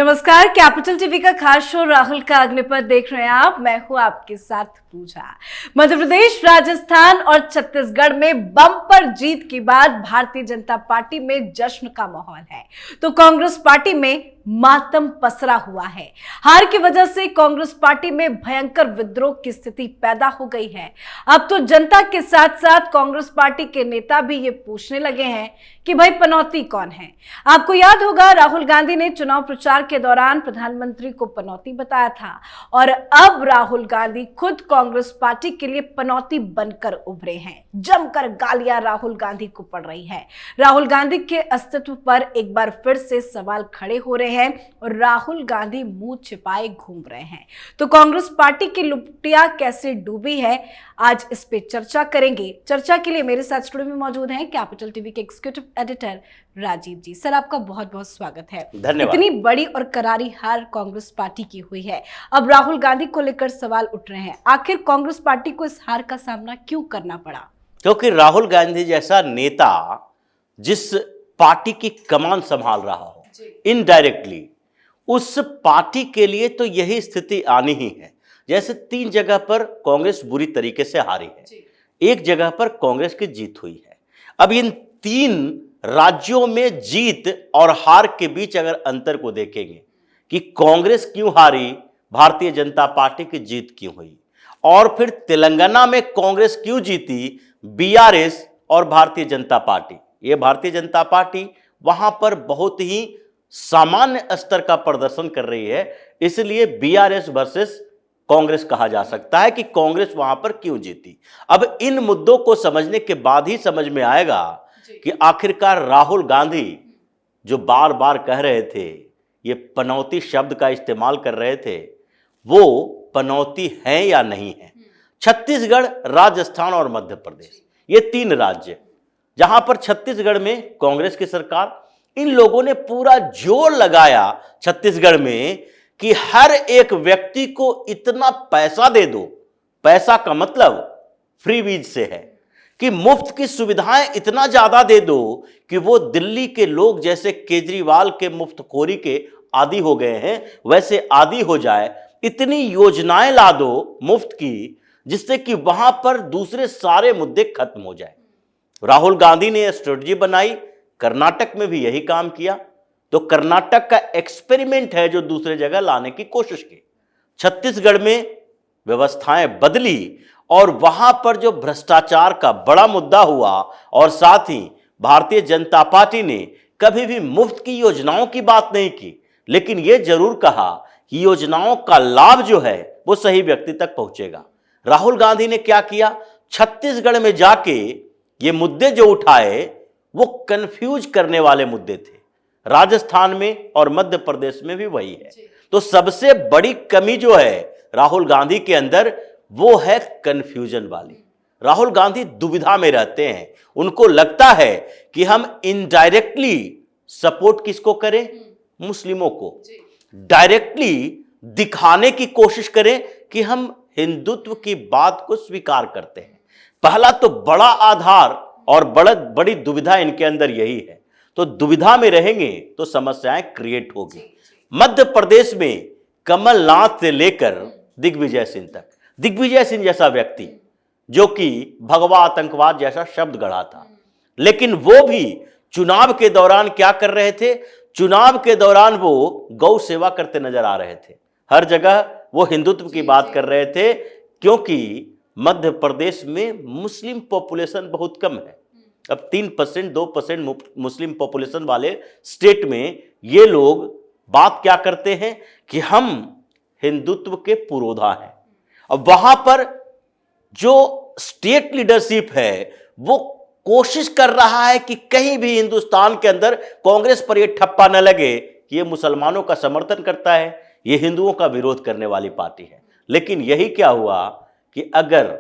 नमस्कार, capital TV का खास शो राहुल का अग्निपथ देख रहे हैं आप। मैं हूं आपके साथ पूजा। मध्य प्रदेश, राजस्थान और छत्तीसगढ़ में बम्पर जीत के बाद भारतीय जनता पार्टी में जश्न का माहौल है, तो कांग्रेस पार्टी में मातम पसरा हुआ है। हार की वजह से कांग्रेस पार्टी में भयंकर विद्रोह की स्थिति पैदा हो गई है। अब तो जनता के साथ साथ कांग्रेस पार्टी के नेता भी ये पूछने लगे हैं कि भाई पनौती कौन है। आपको याद होगा, राहुल गांधी ने चुनाव प्रचार के दौरान प्रधानमंत्री को पनौती बताया था और अब राहुल गांधी खुद कांग्रेस पार्टी के लिए पनौती बनकर उभरे हैं। जमकर गालियां राहुल गांधी को पड़ रही है। राहुल गांधी के अस्तित्व पर एक बार फिर से सवाल खड़े हो रहे हैं और राहुल गांधी मुंह छिपाए घूम रहे हैं। तो कांग्रेस पार्टी की लुटिया कैसे डूबी है, आज इस पे चर्चा करेंगे। चर्चा के लिए मेरे साथ स्टूडियो में मौजूद हैं कैपिटल टीवी के एग्जीक्यूटिव एडिटर राजीव जी। सर, आपका बहुत बहुत स्वागत है। धन्यवाद। इतनी बड़ी और करारी हार कांग्रेस पार्टी की हुई है, अब राहुल गांधी को लेकर सवाल उठ रहे हैं। आखिर कांग्रेस पार्टी को इस हार का सामना क्यों करना पड़ा? क्योंकि राहुल गांधी जैसा नेता जिस पार्टी की कमान संभाल रहा हो, इनडायरेक्टली उस पार्टी के लिए तो यही स्थिति आनी ही है। जैसे 3 जगह पर कांग्रेस बुरी तरीके से हारी है, एक जगह पर कांग्रेस की जीत हुई है। अब इन 3 राज्यों में जीत और हार के बीच अगर अंतर को देखेंगे कि कांग्रेस क्यों हारी, भारतीय जनता पार्टी की जीत क्यों हुई, और फिर तेलंगाना में कांग्रेस क्यों जीती, बीआरएस और भारतीय जनता पार्टी। ये भारतीय जनता पार्टी वहां पर बहुत ही सामान्य स्तर का प्रदर्शन कर रही है, इसलिए बीआरएस वर्सेस कांग्रेस कहा जा सकता है कि कांग्रेस वहां पर क्यों जीती। अब इन मुद्दों को समझने के बाद ही समझ में आएगा कि आखिरकार राहुल गांधी जो बार बार कह रहे थे, ये पनौती शब्द का इस्तेमाल कर रहे थे, वो पनौती है या नहीं है। छत्तीसगढ़, राजस्थान और मध्य प्रदेश, ये 3 राज्य जहां पर छत्तीसगढ़ में कांग्रेस की सरकार, इन लोगों ने पूरा जोर लगाया छत्तीसगढ़ में कि हर एक व्यक्ति को इतना पैसा दे दो। पैसा का मतलब फ्री बीज से है कि मुफ्त की सुविधाएं इतना ज्यादा दे दो कि वो दिल्ली के लोग जैसे केजरीवाल के मुफ्तखोरी के आदी हो गए हैं, वैसे आदी हो जाए। इतनी योजनाएं ला दो मुफ्त की, जिससे कि वहां पर दूसरे सारे मुद्दे खत्म हो जाए। राहुल गांधी ने स्ट्रेटजी बनाई, कर्नाटक में भी यही काम किया, तो कर्नाटक का एक्सपेरिमेंट है जो दूसरे जगह लाने की कोशिश की। छत्तीसगढ़ में व्यवस्थाएं बदली और वहां पर जो भ्रष्टाचार का बड़ा मुद्दा हुआ, और साथ ही भारतीय जनता पार्टी ने कभी भी मुफ्त की योजनाओं की बात नहीं की, लेकिन यह जरूर कहा कि योजनाओं का लाभ जो है वो सही व्यक्ति तक पहुंचेगा। राहुल गांधी ने क्या किया, छत्तीसगढ़ में जाके ये मुद्दे जो उठाए वो कंफ्यूज करने वाले मुद्दे थे। राजस्थान में और मध्य प्रदेश में भी वही है। तो सबसे बड़ी कमी जो है राहुल गांधी के अंदर, वो है कंफ्यूजन वाली। राहुल गांधी दुविधा में रहते हैं। उनको लगता है कि हम इनडायरेक्टली सपोर्ट किसको करें, मुस्लिमों को, डायरेक्टली दिखाने की कोशिश करें कि हम हिंदुत्व की बात को स्वीकार करते हैं। पहला तो बड़ा आधार और बड़ी दुविधा इनके अंदर यही है। तो दुविधा में रहेंगे तो समस्याएं क्रिएट होगी। मध्य प्रदेश में कमलनाथ से लेकर दिग्विजय सिंह तक, दिग्विजय सिंह जैसा व्यक्ति जो कि भगवा आतंकवाद जैसा शब्द गढ़ा था, लेकिन वो भी चुनाव के दौरान क्या कर रहे थे, चुनाव के दौरान वो गौ सेवा करते नजर आ रहे थे। हर जगह वो हिंदुत्व की बात कर रहे थे, क्योंकि मध्य प्रदेश में मुस्लिम पॉपुलेशन बहुत कम है। अब 3%, 2% मुस्लिम पॉपुलेशन वाले स्टेट में ये लोग बात क्या करते हैं कि हम हिंदुत्व के पुरोधा हैं। अब वहां पर जो स्टेट लीडरशिप है वो कोशिश कर रहा है कि कहीं भी हिंदुस्तान के अंदर कांग्रेस पर यह ठप्पा न लगे कि ये मुसलमानों का समर्थन करता है, ये हिंदुओं का विरोध करने वाली पार्टी है। लेकिन यही क्या हुआ कि अगर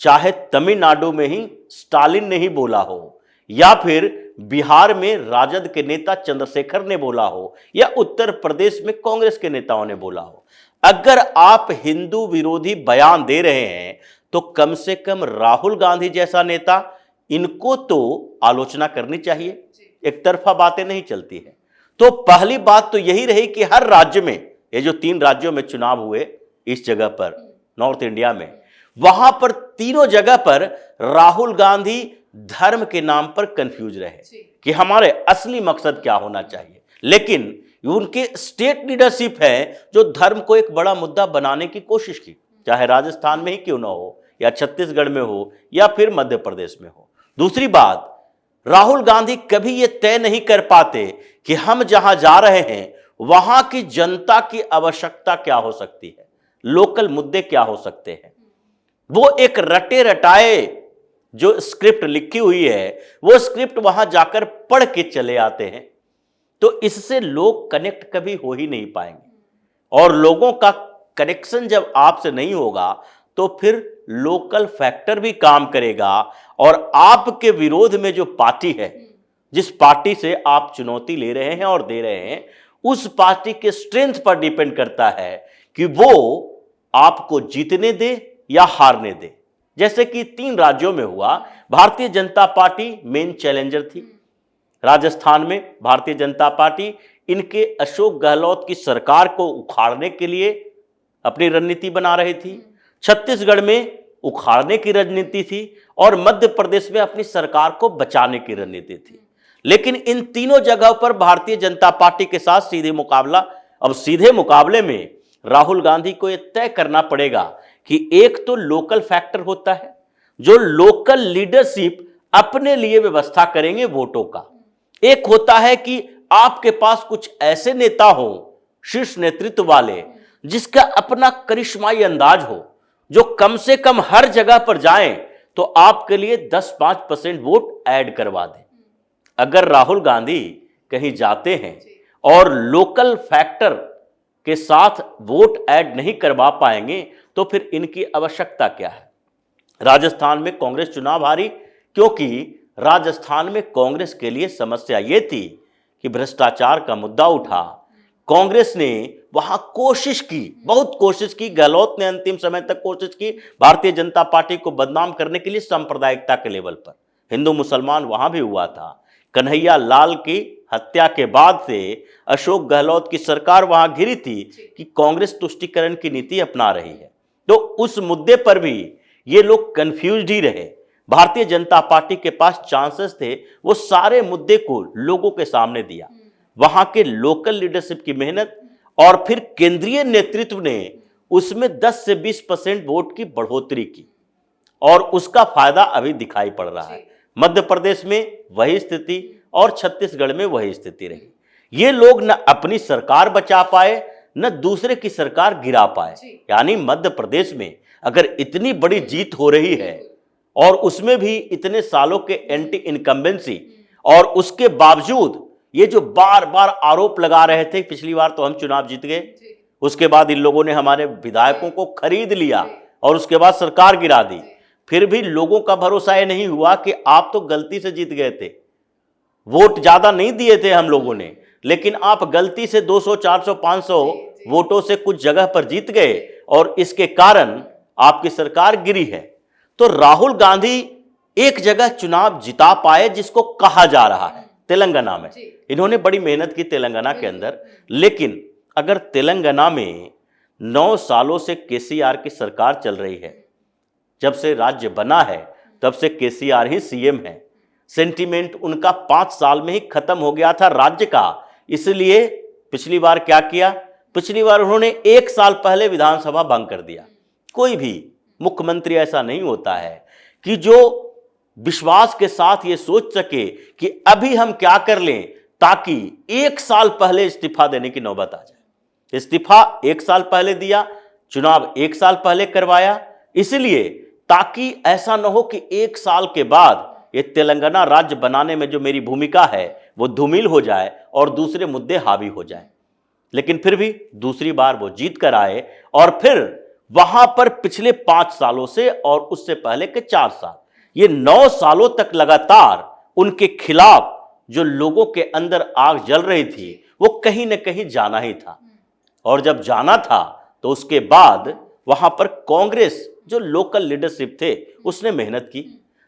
चाहे तमिलनाडु में ही स्टालिन ने ही बोला हो, या फिर बिहार में राजद के नेता चंद्रशेखर ने बोला हो, या उत्तर प्रदेश में कांग्रेस के नेताओं ने बोला हो, अगर आप हिंदू विरोधी बयान दे रहे हैं तो कम से कम राहुल गांधी जैसा नेता, इनको तो आलोचना करनी चाहिए। एक तरफा बातें नहीं चलती है। तो पहली बात तो यही रही कि हर राज्य में, ये जो 3 राज्यों में चुनाव हुए इस जगह पर नॉर्थ इंडिया में, वहां पर तीनों जगह पर राहुल गांधी धर्म के नाम पर कंफ्यूज रहे कि हमारे असली मकसद क्या होना चाहिए। लेकिन उनके स्टेट लीडरशिप है जो धर्म को एक बड़ा मुद्दा बनाने की कोशिश की, चाहे राजस्थान में ही क्यों ना हो, या छत्तीसगढ़ में हो, या फिर मध्य प्रदेश में हो। दूसरी बात, राहुल गांधी कभी ये तय नहीं कर पाते कि हम जहां जा रहे हैं वहां की जनता की आवश्यकता क्या हो सकती है, लोकल मुद्दे क्या हो सकते हैं। वो एक रटे रटाए जो स्क्रिप्ट लिखी हुई है, वो स्क्रिप्ट वहां जाकर पढ़ के चले आते हैं। तो इससे लोग कनेक्ट कभी हो ही नहीं पाएंगे, और लोगों का कनेक्शन जब आपसे नहीं होगा तो फिर लोकल फैक्टर भी काम करेगा, और आपके विरोध में जो पार्टी है, जिस पार्टी से आप चुनौती ले रहे हैं और दे रहे हैं, उस पार्टी के स्ट्रेंथ पर डिपेंड करता है कि वो आपको जीतने दे या हारने दे। जैसे कि 3 राज्यों में हुआ, Bharatiya Janata party main challenger थी। राजस्थान में भारतीय जनता पार्टी इनके अशोक गहलोत की सरकार को उखाड़ने के लिए अपनी रणनीति बना रही थी, छत्तीसगढ़ में उखाड़ने की रणनीति थी, और मध्य प्रदेश में अपनी सरकार को बचाने की रणनीति थी। लेकिन इन तीनों जगहों पर भारतीय जनता पार्टी के साथ सीधे मुकाबला। अब सीधे मुकाबले में राहुल गांधी को यह तय करना पड़ेगा कि एक तो लोकल फैक्टर होता है, जो लोकल लीडरशिप अपने लिए व्यवस्था करेंगे वोटों का। एक होता है कि आपके पास कुछ ऐसे नेता हो, शीर्ष नेतृत्व वाले, जिसका अपना करिश्माई अंदाज हो, जो कम से कम हर जगह पर जाएं तो आपके लिए 10-5% वोट ऐड करवा दें। अगर राहुल गांधी कहीं जाते हैं और लोकल फैक्टर के साथ वोट ऐड नहीं करवा पाएंगे तो फिर इनकी आवश्यकता क्या है। राजस्थान में कांग्रेस चुनाव हारी क्योंकि राजस्थान में कांग्रेस के लिए समस्या यह थी कि भ्रष्टाचार का मुद्दा उठा। कांग्रेस ने वहां कोशिश की, बहुत कोशिश की, गहलोत ने अंतिम समय तक कोशिश की भारतीय जनता पार्टी को बदनाम करने के लिए सांप्रदायिकता के लेवल पर। हिंदू मुसलमान वहां भी हुआ था। कन्हैया लाल की हत्या के बाद से अशोक गहलोत की सरकार वहां घिरी थी कि कांग्रेस तुष्टीकरण की नीति अपना रही है। तो उस मुद्दे पर भी ये लोग कंफ्यूज्ड ही रहे। भारतीय जनता पार्टी के पास चांसेस थे, वो सारे मुद्दे को लोगों के सामने दिया। वहां के लोकल लीडरशिप की मेहनत और फिर केंद्रीय नेतृत्व ने उसमें 10 से 20% वोट की बढ़ोतरी की, और उसका फायदा अभी दिखाई पड़ रहा है। मध्य प्रदेश में वही स्थिति और छत्तीसगढ़ में वही स्थिति रही। ये लोग न अपनी सरकार बचा पाए न दूसरे की सरकार गिरा पाए। यानी मध्य प्रदेश में अगर इतनी बड़ी जीत हो रही है और उसमें भी इतने सालों के एंटी इनकम्बेंसी, और उसके बावजूद ये जो बार बार आरोप लगा रहे थे, पिछली बार तो हम चुनाव जीत गए, उसके बाद इन लोगों ने हमारे विधायकों को खरीद लिया और उसके बाद सरकार गिरा दी, फिर भी लोगों का भरोसा ये नहीं हुआ कि आप तो गलती से जीत गए थे, वोट ज्यादा नहीं दिए थे हम लोगों ने, लेकिन आप गलती से 200, 400, 500 वोटों से कुछ जगह पर जीत गए और इसके कारण आपकी सरकार गिरी है। तो राहुल गांधी एक जगह चुनाव जिता पाए जिसको कहा जा रहा है तेलंगाना में। इन्होंने बड़ी मेहनत की तेलंगाना के अंदर, लेकिन अगर तेलंगाना में 9 सालों से केसीआर की सरकार चल रही है, जब से राज्य बना है तब से केसीआर ही सीएम है, सेंटीमेंट उनका 5 साल में ही खत्म हो गया था राज्य का। इसलिए पिछली बार क्या किया, पिछली बार उन्होंने 1 साल पहले विधानसभा भंग कर दिया। कोई भी मुख्यमंत्री ऐसा नहीं होता है कि जो विश्वास के साथ ये सोच सके कि अभी हम क्या कर लें ताकि 1 साल पहले इस्तीफा देने की नौबत आ जाए। इस्तीफा 1 साल पहले दिया, चुनाव 1 साल पहले करवाया, इसलिए ताकि ऐसा न हो कि 1 साल के बाद ये तेलंगाना राज्य बनाने में जो मेरी भूमिका है वो धूमिल हो जाए और दूसरे मुद्दे हावी हो जाए। लेकिन फिर भी दूसरी बार वो जीत कर आए और फिर वहां पर पिछले 5 सालों से और उससे पहले के 4 साल, ये 9 सालों तक लगातार उनके खिलाफ जो लोगों के अंदर आग जल रही थी वो कहीं न कहीं जाना ही था। और जब जाना था तो उसके बाद वहां पर कांग्रेस जो लोकल लीडरशिप थे उसने मेहनत की।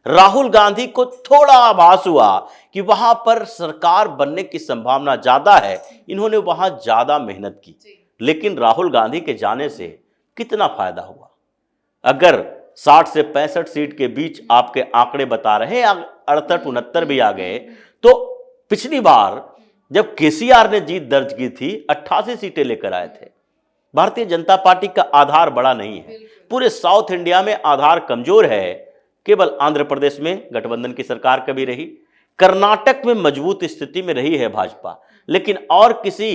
राहुल गांधी को थोड़ा आभास हुआ कि वहां पर सरकार बनने की संभावना ज्यादा है, इन्होंने वहां ज्यादा मेहनत की। लेकिन राहुल गांधी के जाने से कितना फायदा हुआ? अगर 60 से 65 सीट के बीच आपके आंकड़े बता रहे हैं, 68-69 भी आ गए, तो पिछली बार जब केसीआर ने जीत दर्ज की थी 88 सीटें लेकर आए थे। भारतीय जनता पार्टी का आधार बड़ा नहीं है, पूरे साउथ इंडिया में आधार कमजोर है। केवल आंध्र प्रदेश में गठबंधन की सरकार कभी रही, कर्नाटक में मजबूत स्थिति में रही है भाजपा, लेकिन और किसी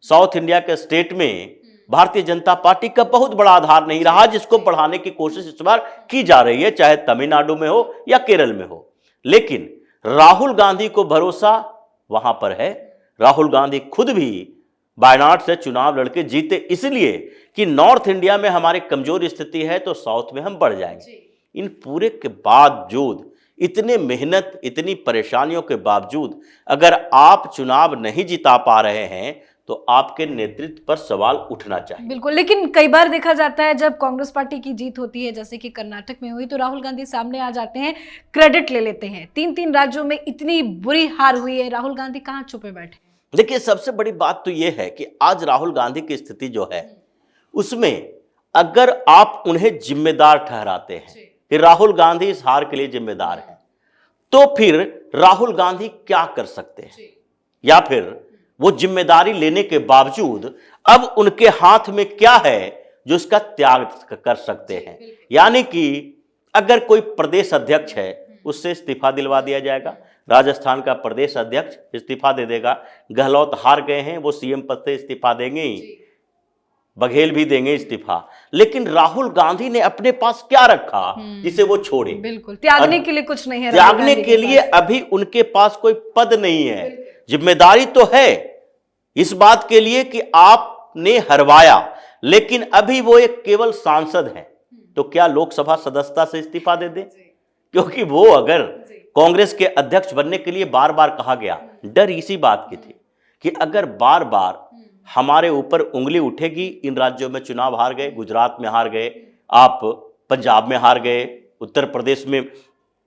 साउथ इंडिया के स्टेट में भारतीय जनता पार्टी का बहुत बड़ा आधार नहीं रहा, जिसको बढ़ाने की कोशिश इस बार की जा रही है, चाहे तमिलनाडु में हो या केरल में हो। लेकिन राहुल गांधी को भरोसा वहां पर है। राहुल गांधी खुद भी वायनाड से चुनाव लड़के जीते इसलिए कि नॉर्थ इंडिया में हमारी कमजोर स्थिति है, तो साउथ में हम बढ़ जाएंगे। इन पूरे के बावजूद, इतने मेहनत, इतनी परेशानियों के बावजूद अगर आप चुनाव नहीं जिता पा रहे हैं तो आपके नेतृत्व पर सवाल उठना चाहिए। बिल्कुल, लेकिन कई बार देखा जाता है जब कांग्रेस पार्टी की जीत होती है, जैसे कि कर्नाटक में हुई, तो राहुल गांधी सामने आ जाते हैं, क्रेडिट ले लेते हैं। 3 राज्यों में इतनी बुरी हार हुई है, राहुल गांधी कहाँ छुपे बैठे? देखिए, सबसे बड़ी बात तो यह है कि आज राहुल गांधी की स्थिति जो है उसमें अगर आप उन्हें जिम्मेदार ठहराते हैं कि राहुल गांधी इस हार के लिए जिम्मेदार है, तो फिर राहुल गांधी क्या कर सकते हैं? या फिर वो जिम्मेदारी लेने के बावजूद अब उनके हाथ में क्या है जो इसका त्याग कर सकते हैं? यानी कि अगर कोई प्रदेश अध्यक्ष है, उससे इस्तीफा दिलवा दिया जाएगा। राजस्थान का प्रदेश अध्यक्ष इस्तीफा दे देगा। गहलोत हार गए हैं, वो सीएम पद से इस्तीफा देंगे ही, बघेल भी देंगे इस्तीफा। लेकिन राहुल गांधी ने अपने पास क्या रखा जिसे वो छोड़े? बिल्कुल, त्यागने के लिए कुछ नहीं है। त्यागने के लिए अभी उनके पास कोई पद नहीं है। जिम्मेदारी तो है इस बात के लिए कि आपने हरवाया, लेकिन अभी वो एक केवल सांसद हैं। तो क्या लोकसभा सदस्यता से इस्तीफा दे दें? क्योंकि वो अगर कांग्रेस के अध्यक्ष बनने के लिए बार बार कहा गया, डर इसी बात की थी कि अगर बार बार हमारे ऊपर उंगली उठेगी, इन राज्यों में चुनाव हार गए, गुजरात में हार गए, आप पंजाब में हार गए, उत्तर प्रदेश में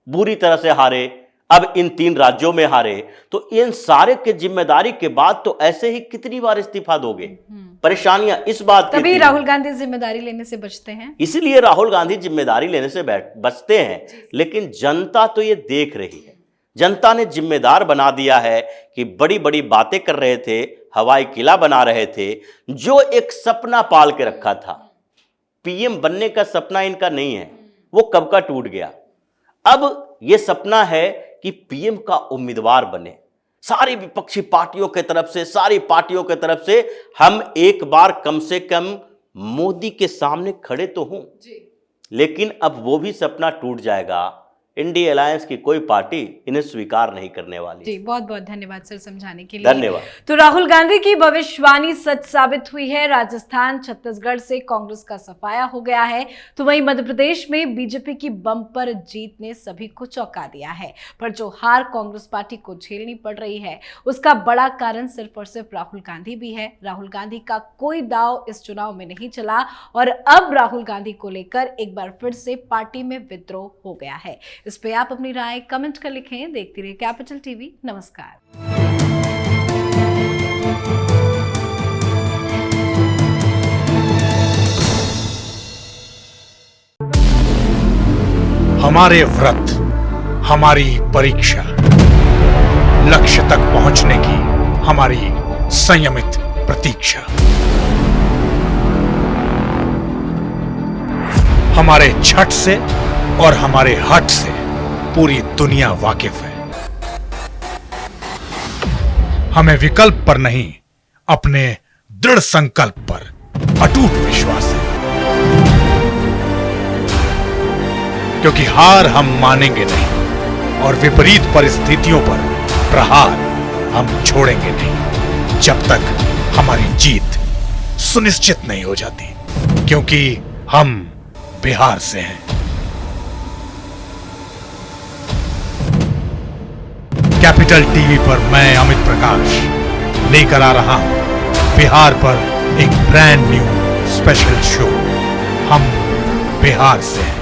बुरी तरह से हारे, अब इन 3 राज्यों में हारे, तो इन सारे के जिम्मेदारी के बाद तो ऐसे ही कितनी बार इस्तीफा दोगे? परेशानियां इस बात की तभी राहुल गांधी जिम्मेदारी लेने से बचते हैं। इसलिए राहुल गांधी जिम्मेदारी लेने से बचते हैं। लेकिन जनता तो ये देख रही है, जनता ने जिम्मेदार बना दिया है कि बड़ी बड़ी बातें कर रहे थे, हवाई किला बना रहे थे, जो एक सपना पाल के रखा था। पीएम बनने का सपना इनका नहीं है, वो कब का टूट गया। अब ये सपना है कि पीएम का उम्मीदवार बने। सारी विपक्षी पार्टियों के तरफ से, सारी पार्टियों के तरफ से हम एक बार कम से कम मोदी के सामने खड़े तो हों। लेकिन अब वो भी सपना टूट जाएगा। इंडी अलायंस की कोई पार्टी इन्हें स्वीकार नहीं करने वाली। जी, बहुत बहुत धन्यवाद सर समझाने के लिए। धन्यवाद। तो राहुल गांधी की भविष्यवाणी सच साबित हुई है। राजस्थान, छत्तीसगढ़ से कांग्रेस का सफाया हो गया है, तो वहीं मध्य प्रदेश में बीजेपी की बम्पर जीत ने सभी को चौंका दिया है। पर जो हार कांग्रेस पार्टी को झेलनी पड़ रही है, उसका बड़ा कारण सिर्फ और सिर्फ राहुल गांधी भी है। राहुल गांधी का कोई दांव इस चुनाव में नहीं चला और अब राहुल गांधी को लेकर एक बार फिर से पार्टी में विद्रोह हो गया है। इस पे आप अपनी राय कमेंट कर लिखें। देखती रहिए कैपिटल टीवी। नमस्कार। हमारे व्रत, हमारी परीक्षा, लक्ष्य तक पहुंचने की हमारी संयमित प्रतीक्षा। हमारे छठ से और हमारे हट से पूरी दुनिया वाकिफ है। हमें विकल्प पर नहीं, अपने दृढ़ संकल्प पर अटूट विश्वास है। क्योंकि हार हम मानेंगे नहीं और विपरीत परिस्थितियों पर प्रहार हम छोड़ेंगे नहीं, जब तक हमारी जीत सुनिश्चित नहीं हो जाती। क्योंकि हम बिहार से हैं। कैपिटल टीवी पर मैं अमित प्रकाश लेकर आ रहा हूं बिहार पर एक ब्रांड न्यू स्पेशल शो। हम बिहार से हैं।